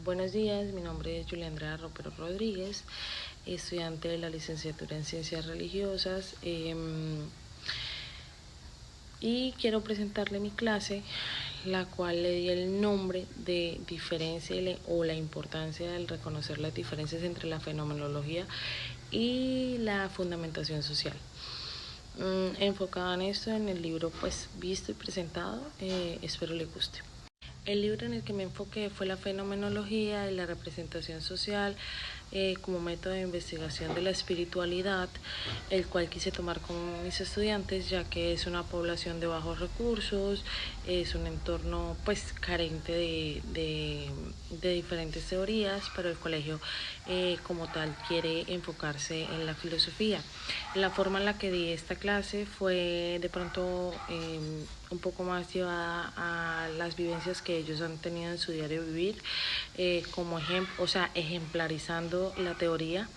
Buenos días, mi nombre es Julia Andrea Ropero Rodríguez, estudiante de la licenciatura en Ciencias Religiosas y quiero presentarle mi clase, la cual le di el nombre de diferencia o la importancia del reconocer las diferencias entre la fenomenología y la fundamentación social. Enfocada en esto, en el libro pues visto y presentado, espero le guste. El libro en el que me enfoqué fue la fenomenología y la representación social como método de investigación de la espiritualidad, el cual quise tomar con mis estudiantes, ya que es una población de bajos recursos, es un entorno pues carente de diferentes teorías, pero el colegio como tal quiere enfocarse en la filosofía. La forma en la que di esta clase fue de pronto un poco más llevada a las vivencias que ellos han tenido en su diario vivir, como ejemplo, ejemplarizando la teoría.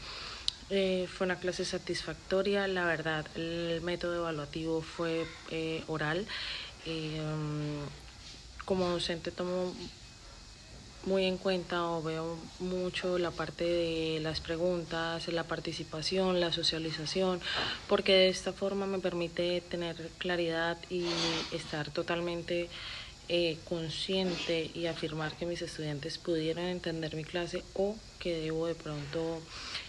Fue una clase satisfactoria, la verdad. El método evaluativo fue oral. Como docente tomo muy en cuenta o veo mucho la parte de las preguntas, la participación, la socialización, porque de esta forma me permite tener claridad y estar totalmente consciente y afirmar que mis estudiantes pudieron entender mi clase o que debo de pronto,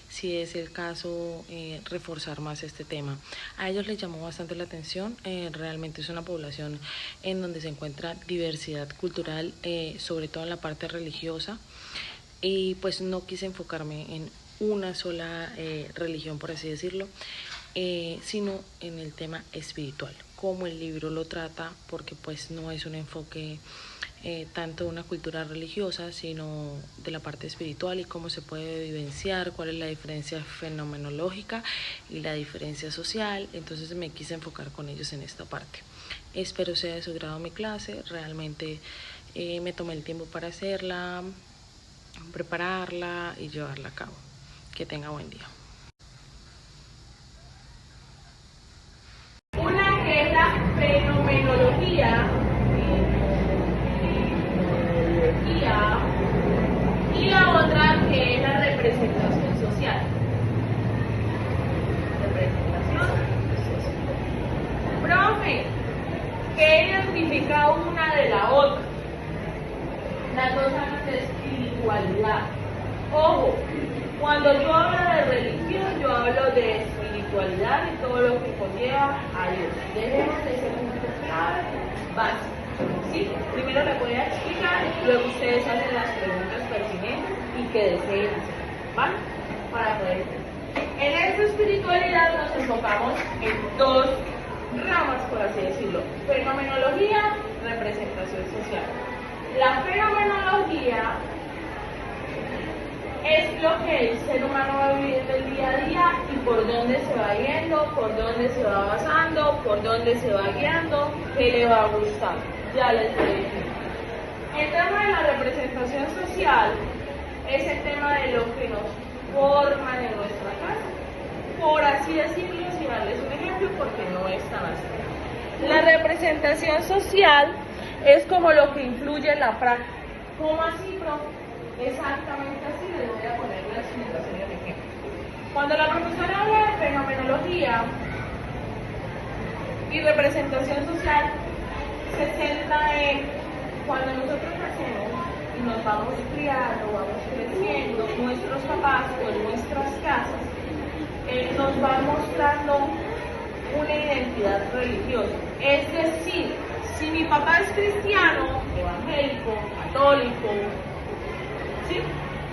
si es el caso, reforzar más este tema. A ellos les llamó bastante la atención, realmente es una población en donde se encuentra diversidad cultural, sobre todo en la parte religiosa, y pues no quise enfocarme en una sola religión, por así decirlo, sino en el tema espiritual, como el libro lo trata, porque pues no es un enfoque tanto de una cultura religiosa, sino de la parte espiritual y cómo se puede vivenciar, cuál es la diferencia fenomenológica y la diferencia social. Entonces me quise enfocar con ellos en esta parte. Espero sea de su grado mi clase, realmente me tomé el tiempo para hacerla, prepararla y llevarla a cabo. Que tenga buen día. Una que es la fenomenología y la otra que es la representación social. Representación social. Profe, ¿qué identifica una de la otra? Las dos hablan de espiritualidad. Ojo, cuando yo hablo de religión, yo hablo de espiritualidad y todo lo que conlleva a Dios. Debemos de ser un básico. ¿Sí? Primero le voy a explicar, luego ustedes hacen las preguntas pertinentes y que deseen hacer, ¿vale? Para poder entender. En esta espiritualidad nos enfocamos en dos ramas, por así decirlo: fenomenología, representación social. La fenomenología es lo que el ser humano va viviendo el día a día y por dónde se va yendo, por dónde se va basando, por dónde se va guiando, qué le va a gustar. Ya les voy a decir. El tema de la representación social es el tema de lo que nos forma en nuestra casa, por así decirlo, sin darles un ejemplo, porque no es tan así. La representación social es como lo que influye en la práctica. ¿Cómo así, profe? Exactamente así, les voy a poner una explicación y un ejemplo. Cuando la profesora habla de fenomenología y representación social, se centra en cuando nosotros nacemos y nos vamos criando, vamos creciendo, nuestros papás o en nuestras casas nos van mostrando una identidad religiosa. Es decir, si mi papá es cristiano, evangélico, católico, ¿sí?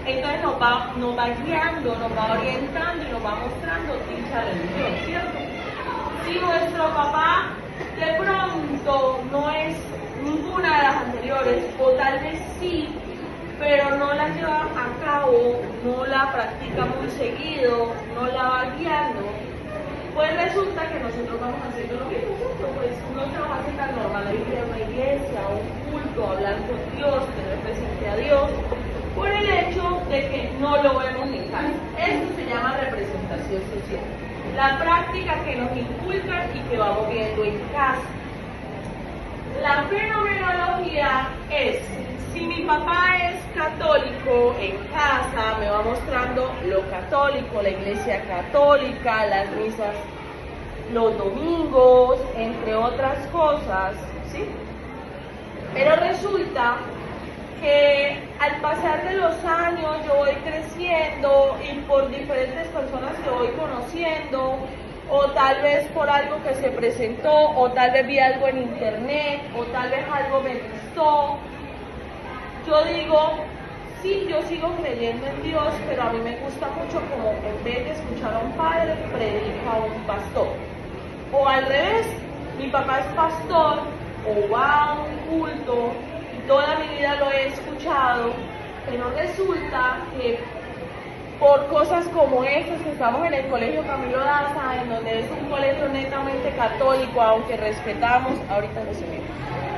Entonces nos va guiando, nos va orientando y nos va mostrando dicha religión, ¿cierto? Si nuestro papá de pronto no es ninguna de las anteriores, o tal vez sí, pero no la lleva a cabo, no la practica muy seguido, no la va guiando, pues resulta que nosotros vamos haciendo lo mismo, ¿cierto? Pues no se nos hace tan normal ir a una iglesia, a un culto, a hablar con Dios, tener presente a Dios, por el hecho de que no lo vemos en casa. Esto se llama representación social. La práctica que nos inculcan y que vamos viendo en casa. La fenomenología es, si mi papá es católico, católico en casa, me va mostrando lo católico, la iglesia católica, las misas los domingos, entre otras cosas, ¿sí? Pero resulta que al pasar de los años yo voy creciendo y por diferentes personas que voy conociendo, o tal vez por algo que se presentó, o tal vez vi algo en internet, o tal vez algo me gustó, yo digo, sí, yo sigo creyendo en Dios, pero a mí me gusta mucho como en vez de escuchar a un padre, predica a un pastor. O al revés, mi papá es pastor, o va a un culto, y toda mi vida lo he escuchado, pero resulta que por cosas como estas que estamos en el colegio Camilo Daza, en donde es un colegio netamente católico, aunque respetamos, ahorita no se ve,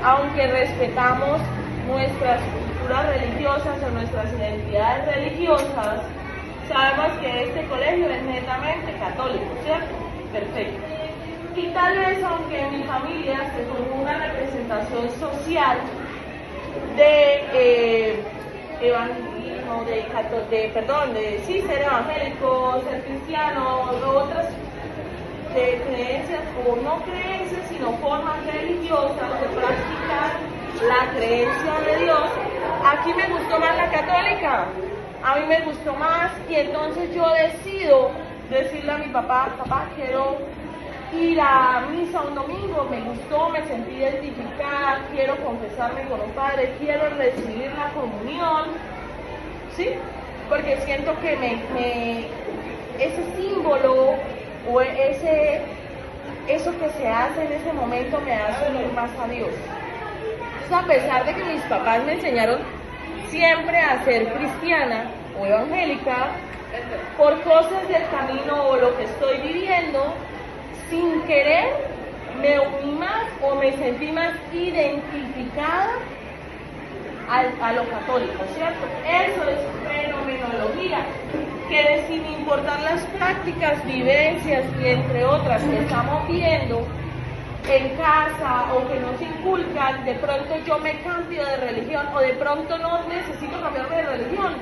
aunque respetamos nuestras culturas religiosas o nuestras identidades religiosas, sabemos que este colegio es netamente católico, ¿cierto? Perfecto. Y tal vez, aunque en mi familia se formó una representación social de evangelismo, de ser evangélico, ser cristiano, otras de creencias o no creencias, sino formas religiosas de practicar la creencia de Dios, aquí me gustó más la católica, a mí me gustó más, y entonces yo decido decirle a mi papá, papá, quiero ir a misa un domingo, me gustó, me sentí identificada, quiero confesarme con un padre, quiero recibir la comunión, ¿sí? Porque siento que ese símbolo o eso que se hace en ese momento me hace unir más a Dios. Entonces, a pesar de que mis papás me enseñaron siempre a ser cristiana o evangélica, por cosas del camino o lo que estoy viviendo, sin querer me uní más o me sentí más identificada a lo católico, ¿cierto? Eso es fenomenología, que sin importar las prácticas, vivencias y entre otras que estamos viendo en casa o que nos inculcan, de pronto yo me cambio de religión o de pronto no necesito cambiarme de religión.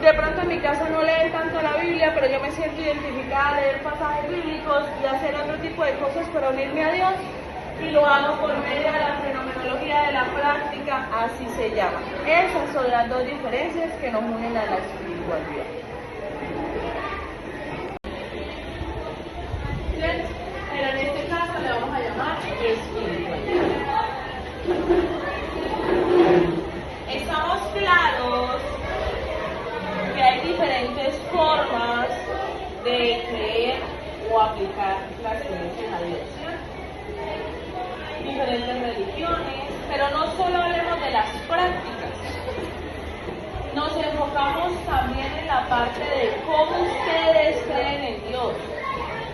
De pronto en mi casa no leen tanto la Biblia, pero yo me siento identificada a leer pasajes bíblicos y hacer otro tipo de cosas para unirme a Dios, y lo hago por medio de la fenomenología de la práctica, así se llama. Esas son las dos diferencias que nos unen a la espiritualidad. Pero en este caso le vamos a llamar espiritualidad. Estamos claros que hay diferentes formas de creer o aplicar las creencias a Dios. Diferentes religiones, pero no solo hablemos de las prácticas, nos enfocamos también en la parte de cómo ustedes creen en Dios,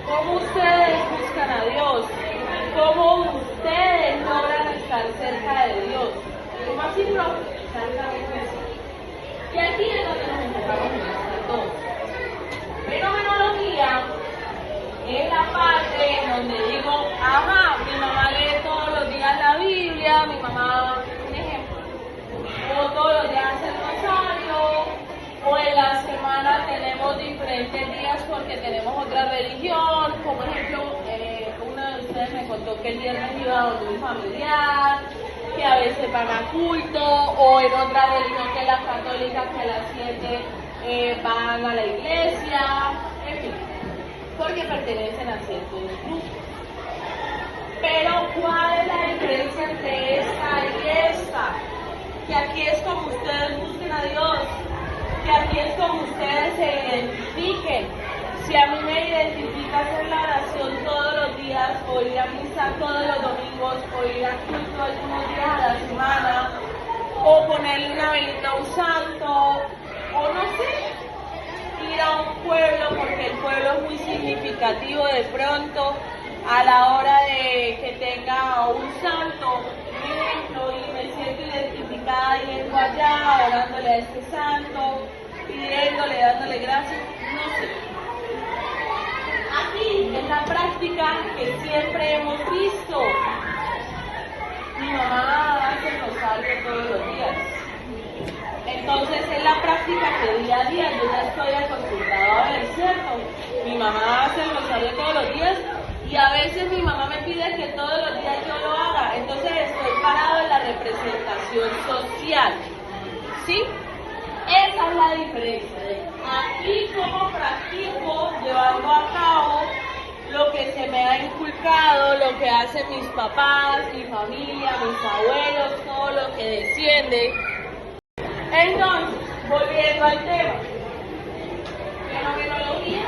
cómo ustedes buscan a Dios, cómo ustedes logran estar cerca de Dios. ¿Cómo así, profe? Exactamente así. Y aquí es donde nos enfocamos en estas dos. Fenomenología es la parte en donde digo, ajá, mi mamá lee todos los días la Biblia, mi mamá, un ejemplo, o todos los días hace el rosario, o en la semana tenemos diferentes días porque tenemos otra religión, como ejemplo, uno de ustedes me contó que el viernes iba a donde un familiar, que a veces van a culto, o en otra religión que es la católica, que a las 7 van a la iglesia, en fin, porque pertenecen a ciertos grupos. Pero ¿cuál es la diferencia entre esta y esta? Que aquí es como ustedes busquen a Dios, que aquí es como ustedes se identifiquen. Si a mí me identifica hacer la oración todos los días, o ir a misa todos los domingos, o ir a culto algunos días a la semana, o ponerle una velita a un santo, o no sé, ir a un pueblo, porque el pueblo es muy significativo de pronto a la hora de que tenga un santo, por ejemplo, y me siento identificada yendo allá, orándole a este santo, pidiéndole, dándole gracias, no sé. Aquí es la práctica que siempre hemos visto. Mi mamá hace el rosario todos los días. Entonces es la práctica práctica que día a día yo ya estoy acostumbrado a ver, ¿cierto? Mi mamá hace el rosario todos los días y a veces mi mamá me pide que todos los días yo lo haga, entonces estoy parado en la representación social, ¿sí? Esa es la diferencia de aquí cómo practico llevando a cabo lo que se me ha inculcado, lo que hacen mis papás, mi familia, mis abuelos, todo lo que desciende. Entonces, volviendo al tema, fenomenología,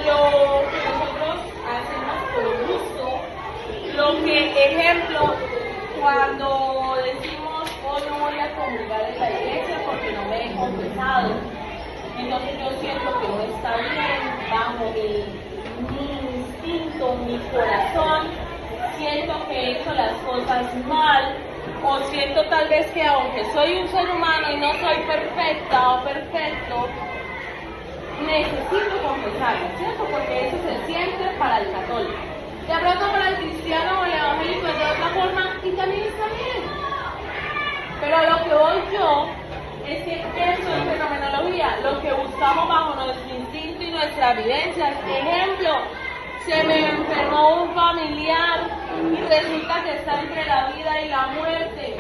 lo que nosotros hacemos por gusto, lo que, ejemplo, cuando decimos hoy no voy a comulgar en la iglesia porque no me he confesado, entonces yo siento que no está bien, bajo mi instinto, mi corazón, siento que he hecho las cosas mal, o siento tal vez que aunque soy un ser humano y no soy perfecta o perfecto, necesito confesarme, ¿cierto? Porque eso se siente para el católico. De pronto para el cristiano o el evangélico es de otra forma y también está bien. Pero a lo que voy yo es que eso es fenomenología, lo que buscamos bajo nuestro instinto y nuestras vivencias. Ejemplo, se me enfermó un familiar y resulta que está entre la vida y la muerte.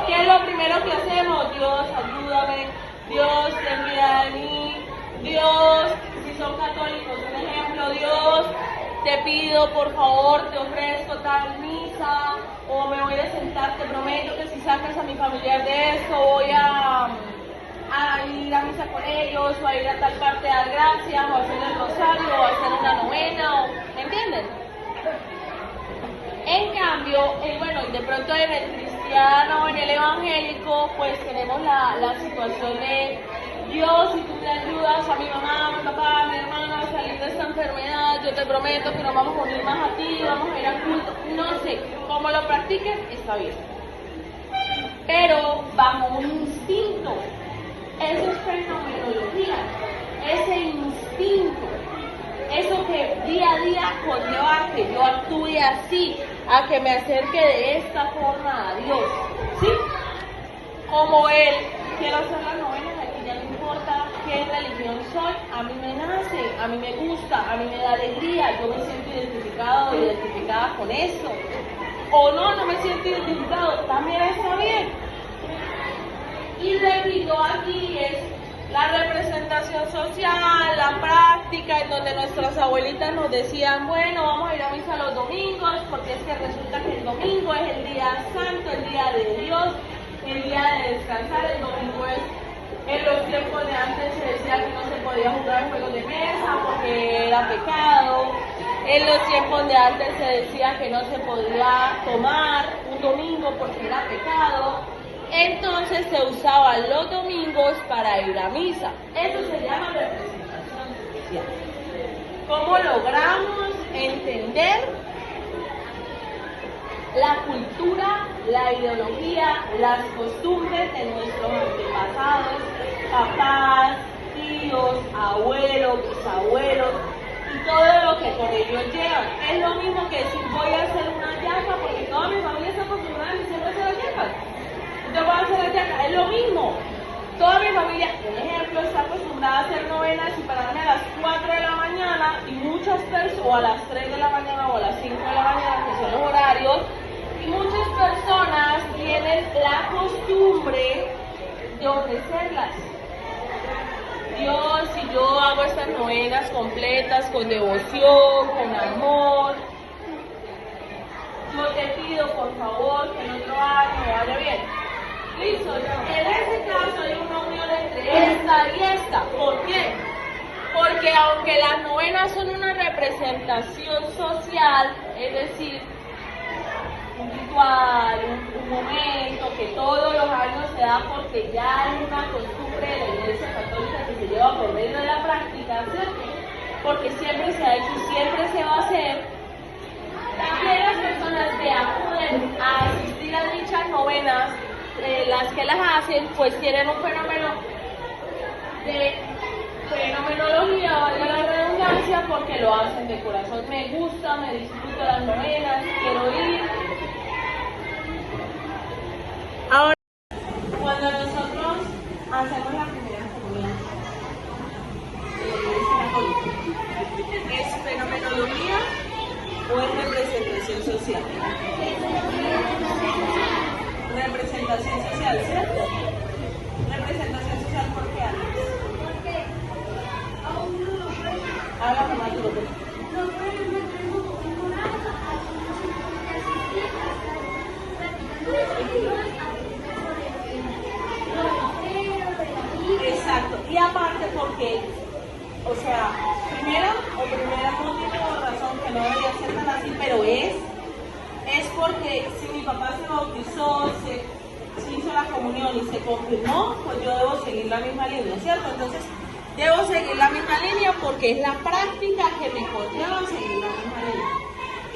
¿Qué es lo primero que hacemos? Dios, ayúdame. Dios, ten piedad de mí. Dios, si son católicos, un ejemplo, Dios, te pido, por favor, te ofrezco tal misa, o me voy a sentar, te prometo que si sacas a mi familiar de esto, voy a ir a misa con ellos, o a ir a tal parte a dar gracias, o a hacer el rosario, o a hacer una novena, ¿me entienden? En cambio, de pronto en el cristiano, en el evangélico, pues tenemos la situación de Dios, si tú me ayudas a mi mamá, a mi papá, a mi hermana a salir de esta enfermedad, yo te prometo que nos vamos a unir más a ti, vamos a ir al culto, no sé, como lo practiques, está bien. Pero bajo un instinto, eso es fenomenología, ese instinto, eso que día a día conlleva a que yo actúe así, a que me acerque de esta forma a Dios, ¿sí? Como él, quiero hacer las novenas, aquí ya no importa qué religión soy, a mí me nace, a mí me gusta, a mí me da alegría, yo me siento identificado o identificada con esto. O no me siento identificado, también está bien. Y repito, aquí es la representación social, la práctica, en donde nuestras abuelitas nos decían, bueno, vamos a ir a misa los domingos, porque es que resulta que el domingo es el día santo, el día de Dios, el día de descansar. El domingo es, en los tiempos de antes se decía que no se podía jugar juegos de mesa porque era pecado. En los tiempos de antes se decía que no se podía tomar un domingo porque era pecado. Entonces se usaban los domingos para ir a misa. Eso se llama representación social. ¿Cómo logramos entender la cultura, la ideología, las costumbres de nuestros antepasados, papás, tíos, abuelos, bisabuelos y todo lo que con ellos llevan? Es lo mismo que decir voy a hacer una yaca porque toda mi familia está acostumbrada a siempre hacer las yacas. Yo voy a hacer la yaca, es lo mismo. Toda mi familia, por ejemplo, está acostumbrada a hacer novenas y pararme a las 4 de la mañana y muchas personas, o a las 3 de la mañana o a las 5 de la mañana, que son los horarios, y muchas personas tienen la costumbre de ofrecerlas. Dios, si yo hago estas novenas completas con devoción, con amor, yo te pido por favor que el otro año me vaya bien. Listo, en ese caso hay una unión entre esta y esta. ¿Por qué? Porque aunque las novenas son una representación social, es decir, un ritual, un momento que todos los años se da porque ya hay una costumbre de la Iglesia Católica que se lleva por medio de la práctica, ¿cierto? Porque siempre se ha hecho y siempre se va a hacer. También las personas que acuden a asistir a dichas novenas, las que las hacen, pues tienen un fenómeno de fenomenología, valga la redundancia, porque lo hacen de corazón. Me gusta, me disfruto las novenas, quiero ir. Ahora, cuando nosotros hacemos la primera comunión de la Iglesia Católica. ¿Es fenomenología o es representación social? Representación social, ¿cierto? Representación social, ¿por qué antes? Hágame más duro. Exacto. Y aparte porque, o sea, primera motivo o razón que no debería ser tan así, pero es porque si mi papá se bautizó, se hizo la comunión y se confirmó, pues yo debo seguir la misma línea, ¿cierto? Entonces, debo seguir la misma línea porque es la práctica que me conlleva seguir la misma línea.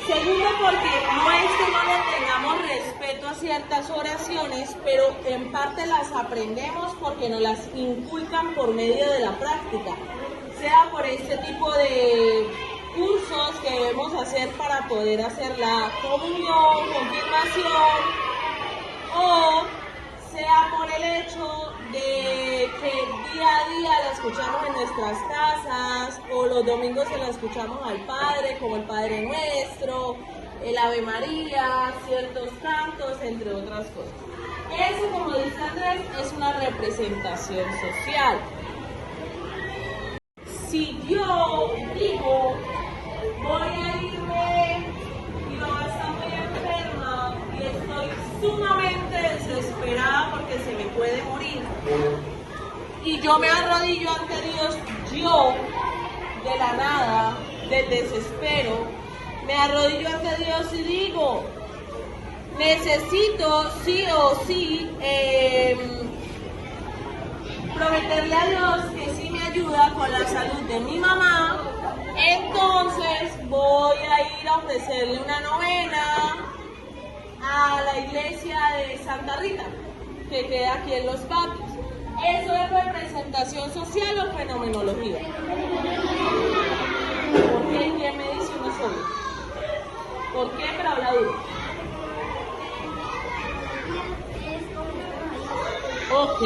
Segundo, porque no es que no le tengamos respeto a ciertas oraciones, pero en parte las aprendemos porque nos las inculcan por medio de la práctica, sea por este tipo de cursos que debemos hacer para poder hacer la comunión, confirmación, o sea por el hecho de que día a día la escuchamos en nuestras casas, o los domingos se la escuchamos al Padre, como el Padre Nuestro, el Ave María, ciertos cantos, entre otras cosas. Eso, como dice Andrés, es una representación social. Si yo digo, voy a irme y mi mamá está muy enferma y estoy sumamente desesperada porque se me puede morir, y yo me arrodillo ante Dios, yo, de la nada, del desespero, me arrodillo ante Dios y digo, necesito sí o sí prometerle a Dios que sí me ayuda con la salud de mi mamá. Entonces voy a ir a ofrecerle una novena a la iglesia de Santa Rita, que queda aquí en Los Patios. ¿Eso es representación social o fenomenología? ¿Por qué? ¿Quién me dice uno solo? ¿Por qué? Pero habla duro. Ok.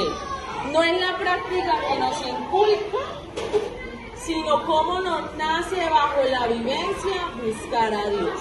No es la práctica que nos inculca, sino cómo nos nace bajo la vivencia buscar a Dios.